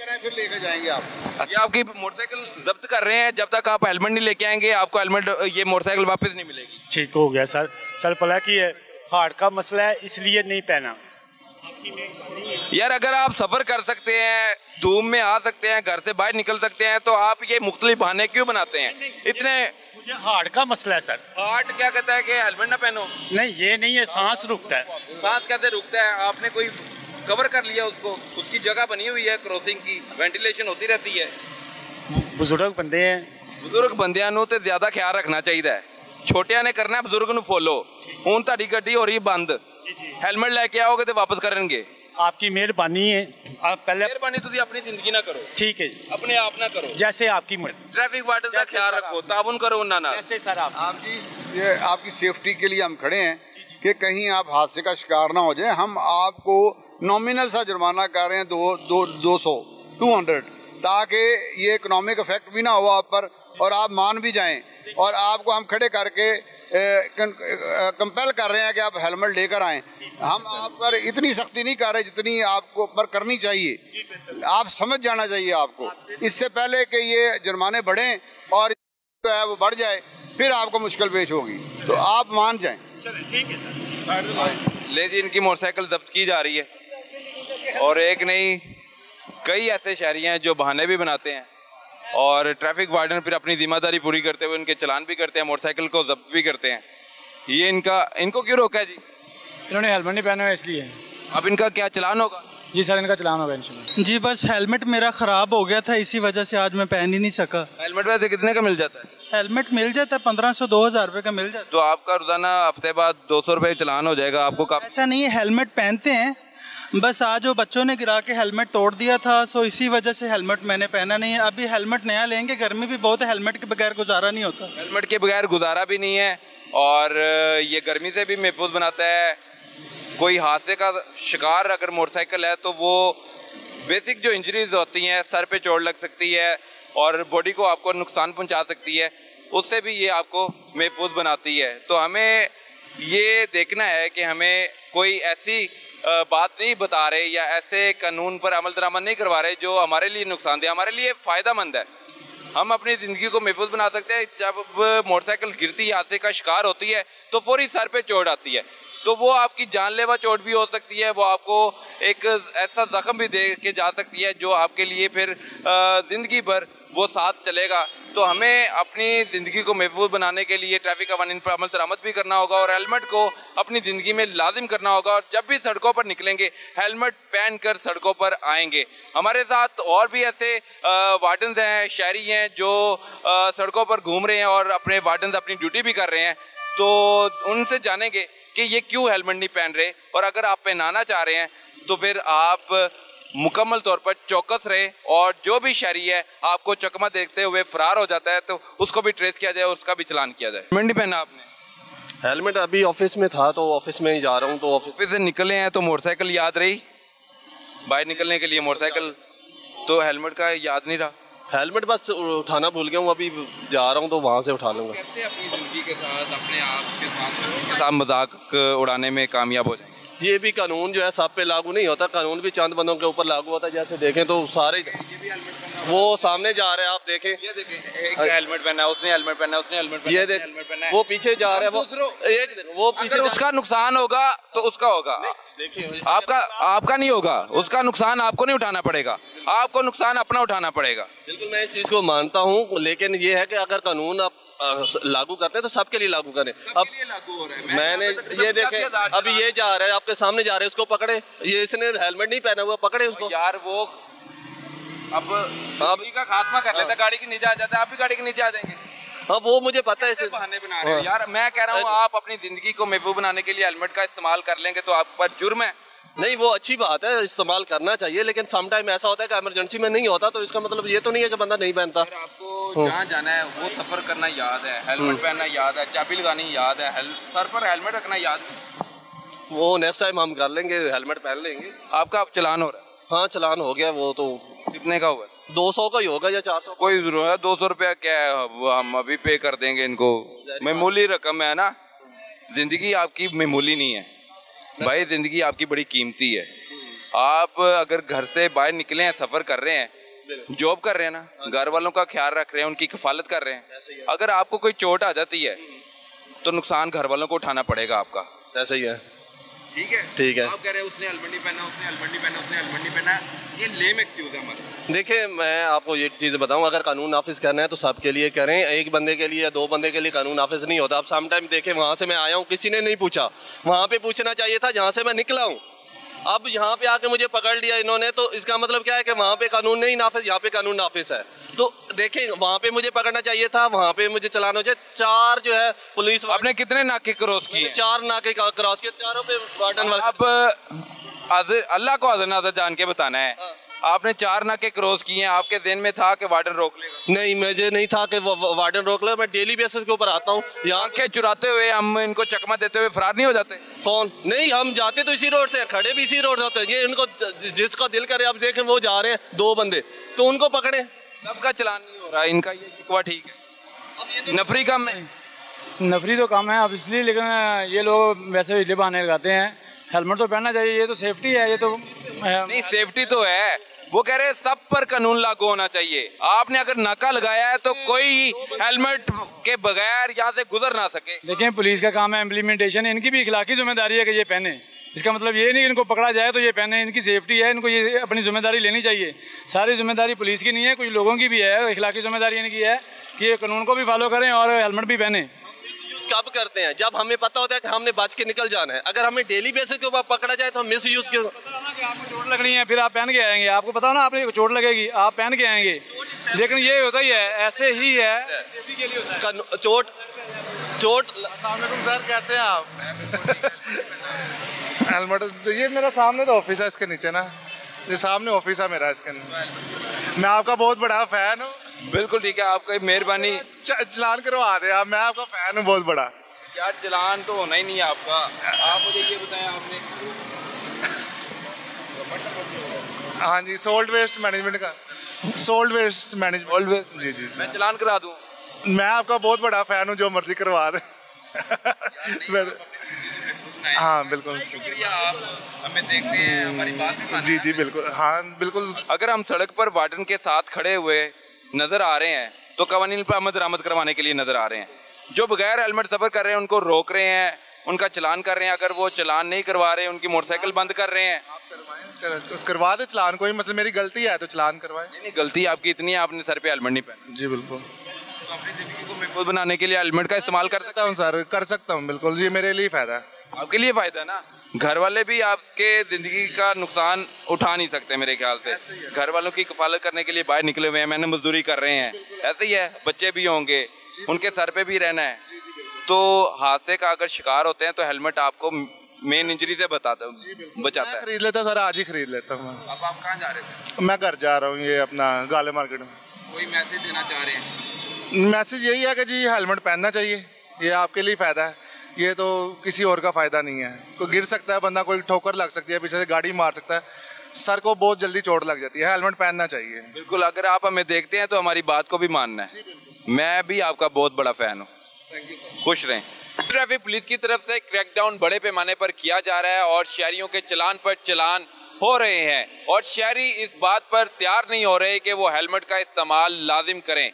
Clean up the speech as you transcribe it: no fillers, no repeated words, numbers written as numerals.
फिर लेकर जाएंगे आप। अच्छा, ये आपकी मोटरसाइकिल जब्त कर रहे हैं, जब तक आप हेलमेट नहीं लेके आएंगे आपको हेलमेट ये मोटरसाइकिल वापस नहीं मिलेगी। ठीक हो गया सर। सर पता कि हार्ट का मसला है इसलिए नहीं पहना। यार अगर आप सफर कर सकते हैं, धूप में आ सकते हैं, घर से बाहर निकल सकते हैं, तो आप ये मुख्तलिफ बहाने क्यों बनाते हैं इतने? मुझे हार्ट का मसला है सर। हार्ट क्या कहता है कि हेलमेट ना पहनो? नहीं ये नहीं है, सांस रुकता है। सांस कैसे रुकता है? आपने कोई कवर कर लिया उसको, उसकी जगह बनी हुई है क्रॉसिंग की, वेंटिलेशन होती रहती है। बुजुर्ग बंदे हैं, बुजुर्ग बंदियां नूं ते ज्यादा ख्याल रखना चाहिए। छोटियां ने करना है, बुजुर्ग नूं फॉलो। हुण तुहाडी गड्डी हो रही बंद, हेलमेट लेके आओगे तो वापस करेंगे। आपकी मेहरबानी है। आप पहले मेहरबानी तुसी अपनी जिंदगी ना करो, ठीक है, अपने आप ना करो, जैसे आपकी मर्जी। ट्रैफिक वार्डन का ख्याल रखो, ताउन करो उन्ना ना। जैसे सर आपकी सेफ्टी के लिए हम खड़े हैं कि कहीं आप हादसे का शिकार ना हो जाए। हम आपको नॉमिनल सा जुर्माना कर रहे हैं 200 ताकि ये इकोनॉमिक इफेक्ट भी ना हो आप पर और आप मान भी जाएं, और आपको हम खड़े करके कंपेल कर रहे हैं कि आप हेलमेट लेकर आएं। हम आप पर इतनी सख्ती नहीं कर रहे जितनी आपको पर करनी चाहिए। आप समझ जाना चाहिए आपको, इससे पहले कि ये जुर्माने बढ़ें और जो है वो बढ़ जाए, फिर आपको मुश्किल पेश होगी। तो आप मान जाएं। ठीक है सर। ले जी, इनकी मोटरसाइकिल जब्त की जा रही है और एक नहीं कई ऐसे शहरी हैं जो बहाने भी बनाते हैं और ट्रैफिक वार्डन फिर अपनी जिम्मेदारी पूरी करते हुए उनके चालान भी करते हैं, मोटरसाइकिल को जब्त भी करते हैं। ये इनको क्यों रोका है जी? इन्होंने हेलमेट नहीं पहना है इसलिए। अब इनका क्या चालान होगा? जी सर, इनका चालान होगा इंशाल्लाह। जी बस हेलमेट मेरा ख़राब हो गया था, इसी वजह से आज मैं पहन ही नहीं सका। हेलमेट वैसे कितने का मिल जाता है? हेलमेट मिल जाता है 1500-2000 रुपये का मिल जाता है। तो आपका रोजाना हफ्ते बाद 200 रुपये चालान हो जाएगा आपको। ऐसा नहीं है, हेलमेट पहनते हैं, बस आज वो बच्चों ने गिरा के हेलमेट तोड़ दिया था, सो इसी वजह से हेलमेट मैंने पहना नहीं है। अभी हेलमेट नया लेंगे, गर्मी भी बहुत है, हेलमेट के बगैर गुजारा नहीं होता। हेलमेट के बगैर गुजारा भी नहीं है और ये गर्मी से भी महफूज बनाता है। कोई हादसे का शिकार अगर मोटरसाइकिल है तो वो बेसिक जो इंजरीज होती हैं, सर पे चोट लग सकती है और बॉडी को आपको नुकसान पहुंचा सकती है, उससे भी ये आपको महफूज बनाती है। तो हमें ये देखना है कि हमें कोई ऐसी बात नहीं बता रहे या ऐसे कानून पर अमल दरामद नहीं करवा रहे जो हमारे लिए नुकसानदेह, हमारे लिए फ़ायदा मंद है। हम अपनी ज़िंदगी को महफूज बना सकते हैं। जब मोटरसाइकिल गिरती है, हादसे का शिकार होती है, तो फौरी सर पे चोट आती है, तो वो आपकी जानलेवा चोट भी हो सकती है, वो आपको एक ऐसा जख्म भी दे के जा सकती है जो आपके लिए फिर ज़िंदगी भर वो साथ चलेगा। तो हमें अपनी ज़िंदगी को महफूज बनाने के लिए ट्रैफिक कानून पर अमल दरामद भी करना होगा और हेलमेट को अपनी ज़िंदगी में लाजिम करना होगा। और जब भी सड़कों पर निकलेंगे हेलमेट पहन कर सड़कों पर आएंगे। हमारे साथ और भी ऐसे वार्डन्स हैं, शहरी हैं जो सड़कों पर घूम रहे हैं और अपने वार्डन्स अपनी ड्यूटी भी कर रहे हैं, तो उनसे जानेंगे कि ये क्यों हेलमेट नहीं पहन रहे। और अगर आप पहनाना चाह रहे हैं तो फिर आप मुकम्मल तौर पर चौकस रहे और जो भी शहरी है आपको चकमा देखते हुए फरार हो जाता है तो उसको भी ट्रेस किया जाए, उसका भी चलान किया जाए। हेलमेट नहीं पहना आपने? हेलमेट अभी ऑफिस में था तो ऑफिस में ही जा रहा हूँ। तो ऑफिस से निकले हैं तो मोटरसाइकिल याद रही, बाहर निकलने के लिए मोटरसाइकिल, तो हेलमेट का याद नहीं रहा। हेलमेट बस उठाना भूल गया हूँ, अभी जा रहा हूँ तो वहाँ से उठा लूँगा। कैसे अपनी ज़िंदगी के साथ, अपने आप के साथ मजाक उड़ाने में कामयाब हो जाएंगे? ये भी कानून जो है सब पे लागू नहीं होता, कानून भी चंद बंदों के ऊपर लागू होता है। जैसे देखें तो सारे वो सामने जा रहे हैं, आप देखें, ये देखें, एक हेलमेट पहना है, उसने हेलमेट पहना है, उसने हेलमेट पहना है, ये देख वो पीछे जा रहे हैं, वो पीछे। उसका नुकसान होगा तो उसका होगा, देखिए आपका नहीं होगा। उसका नुकसान आपको नहीं उठाना पड़ेगा, आपको नुकसान अपना उठाना पड़ेगा। बिल्कुल मैं इस चीज़ को मानता हूँ, लेकिन ये है कि अगर कानून आप लागू करते हैं तो सबके लिए लागू करें। अब लागू हो रहा है। मैंने ये देखे, अभी ये जा रहा है, आपके सामने जा रहे हैं, उसको पकड़े, ये इसने हेलमेट नहीं पहना हुआ, पकड़े उसको। यार वो अब का खात्मा कर लेता, गाड़ी के नीचे आ जाता है, आप भी गाड़ी के नीचे आ जाएंगे। हाँ वो मुझे पता है, बहाने बना रहे हो यार। मैं कह रहा हूँ आप अपनी जिंदगी को महफूज बनाने के लिए हेलमेट का इस्तेमाल कर लेंगे तो आप पर जुर्म है। नहीं वो अच्छी बात है, इस्तेमाल करना चाहिए, लेकिन सम टाइम ऐसा होता है कि इमरजेंसी में नहीं होता, तो इसका मतलब ये तो नहीं है कि बंदा नहीं पहनता। आपको जहाँ जाना है वो सफर करना याद है, हेलमेट पहनना याद है, चाबी लगानी याद है, सर पर हेलमेट रखना याद है, वो नेक्स्ट टाइम हम कर लेंगे, हेलमेट पहन लेंगे। आपका अब चालान हो रहा है? हाँ चालान हो गया। वो तो कितने का हुआ? 200 का ही होगा या 400? कोई जरूरत है, 200 रुपया क्या है, हम अभी पे कर देंगे इनको। मामूली रकम है ना, जिंदगी आपकी मामूली नहीं है भाई, जिंदगी आपकी बड़ी कीमती है। आप अगर घर से बाहर निकले हैं, सफ़र कर रहे हैं, जॉब कर रहे हैं ना, घर वालों का ख्याल रख रहे हैं, उनकी किफ़ालत कर रहे हैं, अगर आपको कोई चोट आ जाती है तो नुकसान घर वालों को उठाना पड़ेगा आपका। ऐसा ही है। ठीक है, ठीक है। आप कह रहे हैं उसने हेलमेट नहीं पहना, उसने हेलमेट नहीं पहना, उसने हेलमेट नहीं पहना, ये लेम एक्सक्यूज है हमारा। देखिए, मैं आपको ये चीज़ बताऊं, अगर कानून नाफिज करना है तो सबके लिए करें, एक बंदे के लिए या दो बंदे के लिए कानून नाफिज नहीं होता। आप सम टाइम देखें, वहाँ से मैं आया हूँ, किसी ने नहीं पूछा, वहाँ पे पूछना चाहिए था जहाँ से मैं निकला हूँ। अब यहाँ पे आके मुझे पकड़ लिया इन्होंने, तो इसका मतलब क्या है कि वहाँ पे कानून नहीं नाफिज, यहाँ पे कानून नाफिज है। तो देखें, वहाँ पे मुझे पकड़ना चाहिए था, वहाँ पे मुझे चलाना चाहिए। 4 जो है पुलिस, आपने कितने नाके क्रॉस किए? 4 नाके क्रॉस किए, चारों पे वार्डन वाले। आप अल्लाह को हाज़िर नाज़िर जान के बताना है, आपने 4 नाके क्रॉस किए हैं, आपके दिन में था कि वार्डन रोक लेगा? नहीं, मुझे नहीं था कि वार्डन रोक ले। मैं डेली बेसिस के ऊपर आता हूँ यहाँ आंखें चुराते हुए हम इनको चकमा देते हुए फरार नहीं हो जाते? कौन नहीं, हम जाते तो इसी रोड से, खड़े भी इसी रोड से होते हैं। ये इनको जिसका दिल करे, आप देखें वो जा रहे हैं 2 बंदे, तो उनको पकड़े। सबका चलान नहीं हो रहा, इनका ये शिकवा ठीक है। नफरी कम है, नफरी तो कम है अब इसलिए, लेकिन ये लोग वैसे ही बहाने लगाते हैं। हेलमेट तो पहनना चाहिए, ये तो सेफ्टी है, ये तो नहीं सेफ्टी तो है। वो कह रहे हैं सब पर कानून लागू होना चाहिए। आपने अगर नाका लगाया है तो कोई हेलमेट के बगैर यहाँ से गुजर ना सके। देखें, पुलिस का काम है इम्प्लीमेंटेशन, इनकी भी इखलाकी जिम्मेदारी है कि ये पहने। इसका मतलब ये नहीं कि इनको पकड़ा जाए तो ये पहने, इनकी सेफ्टी है, इनको ये अपनी जिम्मेदारी लेनी चाहिए। सारी जिम्मेदारी पुलिस की नहीं है, कुछ लोगों की भी है। इखलाकी जिम्मेदारी इनकी है कि ये कानून को भी फॉलो करें और हेलमेट भी पहने। कब करते हैं? जब हमें पता होता है कि हमने बच के निकल जाना है। अगर हमें डेली बेसिस के ऊपर पकड़ा जाए तो हम मिस यूज क्यों? आपको चोट लगनी है, फिर आप पहन के आएंगे, आपको पता हो ना आपने चोट लगेगी, आप पहन के आएंगे। लेकिन ये होता ही है, ऐसे ही है, सेफ्टी के लिए होता है। चोट सर, कैसे हैं आप? हेलमेट ये मेरा सामने तो ऑफिस है, इसके नीचे ना, ये सामने ऑफिस है मेरा, इसके मैं आपका बहुत बड़ा फैन हूँ। बिल्कुल ठीक है, आपकी मेहरबानी। चलान करवा दे आप, मैं आपका फैन हूँ बहुत बड़ा। यार चलान तो होना ही नहीं है आपका। आप मुझे ये बताएं, आपने हाँ जी, सोल्ट वेस्ट मैनेजमेंट का, सोल्ट वेस्ट मैनेजमेंट। जी जी, मैं चलान करा दूं? मैं आपका बहुत बड़ा फैन हूँ, जो मर्जी करवा दे। हाँ बिल्कुल, आप हमें देखते हैं, हमारी बात भी मानते हैं। जी जी बिल्कुल, हाँ बिल्कुल। अगर हम सड़क पर वार्डन के साथ खड़े हुए नजर आ रहे हैं तो कवानीन पर अमल दरामद करवाने के लिए नजर आ रहे हैं। जो बगैर हेलमेट सफर कर रहे हैं उनको रोक रहे हैं, उनका चलान कर रहे हैं। अगर वो चलान नहीं करवा रहे, उनकी मोटरसाइकिल बंद कर रहे हैं। करवा दे चलान, कोई मतलब मेरी गलती है तो चलान करवाए। नहीं, गलती आपकी इतनी है, आपने सर पे हेलमेट नहीं पहना। जी बिल्कुल। तो अपनी जिंदगी को महफूज बनाने के लिए हेलमेट का इस्तेमाल कर सकता हूँ सर, कर सकता हूँ बिल्कुल, ये मेरे लिए फायदा है। आपके लिए फायदा ना, घर वाले भी आपके जिंदगी का नुकसान उठा नहीं सकते मेरे ख्याल से। घर वालों की कफालत करने के लिए बाहर निकले हुए हैं, मैंने मजदूरी कर रहे हैं, ऐसे ही है। बच्चे भी होंगे, उनके सर पे भी रहना है। तो हादसे का अगर शिकार होते हैं तो हेलमेट आपको मेन इंजरी से बचाता है। खरीद लेता सर, आज ही खरीद लेता हूँ। अब आप कहाँ जा रहे थे? मैं घर जा रहा हूँ, ये अपना गाले मार्केट में। कोई मैसेज देना चाह रहे हैं? मैसेज यही है कि जी हेलमेट पहनना चाहिए, ये आपके लिए फ़ायदा है, ये तो किसी और का फ़ायदा नहीं है। कोई गिर सकता है बंदा, कोई ठोकर लग सकती है, पीछे से गाड़ी मार सकता है, सर को बहुत जल्दी चोट लग जाती है। हेलमेट पहनना चाहिए। बिल्कुल, अगर आप हमें देखते हैं तो हमारी बात को भी मानना है। मैं भी आपका बहुत बड़ा फ़ैन हूँ। खुश रहें। ट्रैफिक पुलिस की तरफ से क्रैकडाउन बड़े पैमाने पर किया जा रहा है और शहरियों के चलान पर चलान हो रहे हैं और शहरी इस बात पर तैयार नहीं हो रहे कि वो हेलमेट का इस्तेमाल लाजिम करें।